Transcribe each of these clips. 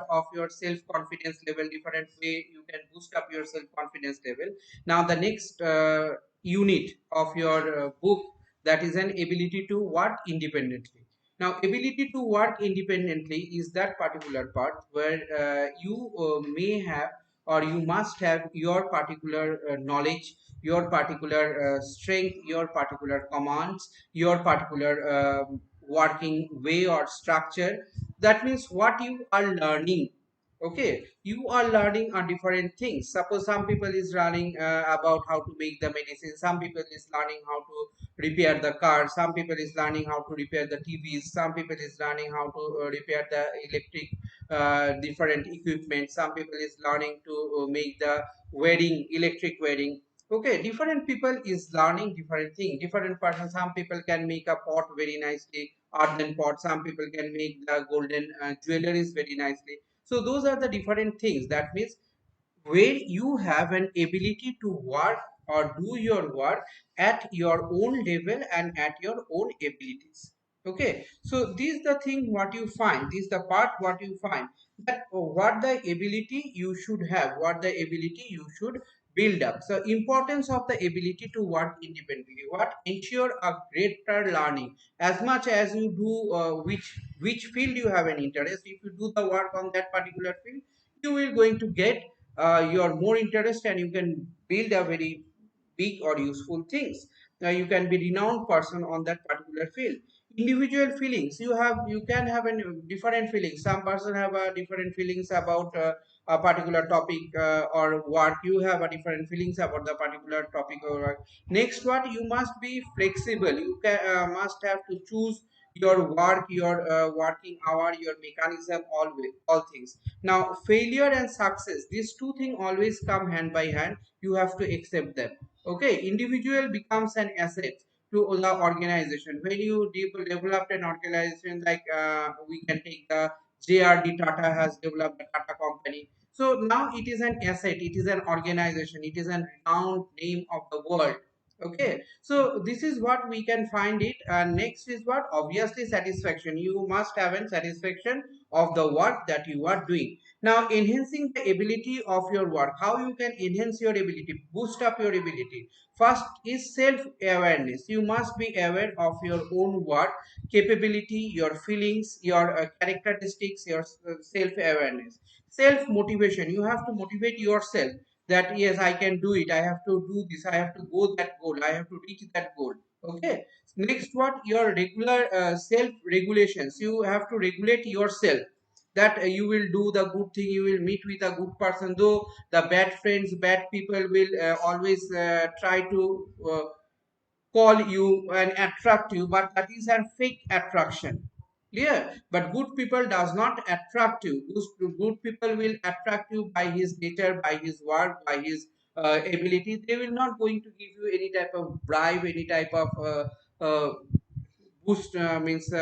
of your self confidence level, different way you can boost up your self confidence level. Now the next unit of your book, that is an ability to work independently. Now ability to work independently is that particular part where you may have or you must have your particular knowledge, your particular strength, your particular commands, your particular working way or structure. That means what you are learning. Okay, you are learning on different things. Suppose some people is learning about how to make the medicine, some people is learning how to repair the car, some people is learning how to repair the tvs, some people is learning how to repair the electric different equipment, some people is learning to make the wedding, electric wedding. Okay, different people is learning different thing, different person. Some people can make a pot very nicely, earthen pot, some people can make the golden jewelries very nicely. So those are the different things. That means where you have an ability to work or do your work at your own level and at your own abilities. Okay, so this is the thing what you find, this is the part what you find, that what the ability you should have, what the ability you should build up. So importance of the ability to work independently, what ensure a greater learning. As much as you do which field you have an interest, if you do the work on that particular field, you will going to get your more interest, and you can build a very big or useful things. Now you can be renowned person on that particular field. Individual feelings, you can have a different feelings. Some person have a different feelings about a particular topic or work. You have a different feelings about the particular topic or work. Next one, you must be flexible. You can must have to choose your work, your working hour, your mechanism, all things. Now failure and success, these two things always come hand by hand. You have to accept them. Okay, individual becomes an asset to the organization. When you developed an organization, like we can take the JRD, Tata has developed the Tata company. So now it is an asset, it is an organization, it is an renowned name of the world. Okay, so this is what we can find it. And next is what, obviously satisfaction. You must have a satisfaction of the work that you are doing. Now enhancing the ability of your work, how you can enhance your ability, boost up your ability. First is self awareness. You must be aware of your own work capability, your feelings, your characteristics, your self awareness. Self motivation, you have to motivate yourself that yes, I can do it, I have to do this, I have to go that goal, I have to reach that goal. Okay, next what, your regular self regulations. You have to regulate yourself, that you will do the good thing, you will meet with a good person, though the bad friends, bad people will always try to call you and attract you, but that is a fake attraction. Clear? But good people does not attract you. Good people will attract you by his nature, by his work, by his ability. They will not going to give you any type of bribe, any type of boost, means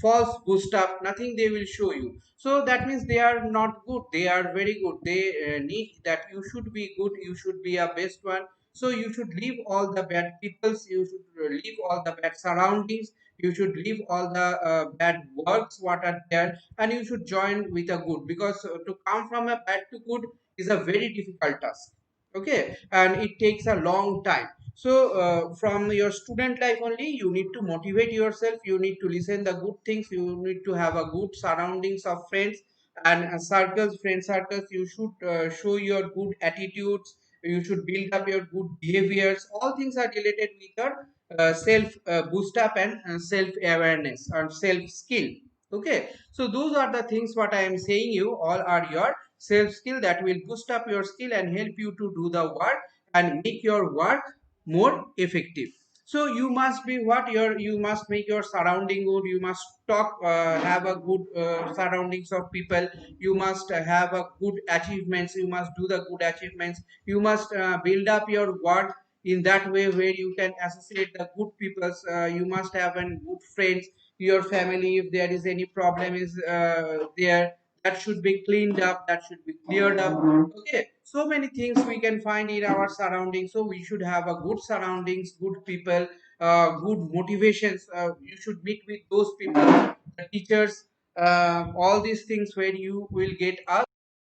false boost up, nothing they will show you. So that means they are not good, they are very good. They need that you should be good, you should be a best one. So you should leave all the bad peoples, you should leave all the bad surroundings, you should leave all the bad works what are there, and you should join with a good, because to come from a bad to good is a very difficult task. Okay, and it takes a long time. So from your student life only, you need to motivate yourself, you need to listen the good things, you need to have a good surroundings of friends and circles, friend circles. You should show your good attitudes, you should build up your good behaviors. All things are related with your self boost up and self awareness or self skill. Okay, so those are the things what I am saying you, all are your self skill that will boost up your skill and help you to do the work and make your work more effective. So you must be what, your you must make your surrounding good, you must talk have a good surroundings of people, you must have a good achievements, you must do the good achievements, you must build up your work in that way where you can associate the good peoples. You must have a good friends, your family, if there is any problem is there, that should be cleaned up, that should be cleared up. Okay, so many things we can find in our surroundings. So we should have a good surroundings, good people, good motivations. You should meet with those people, the teachers, all these things where you will get a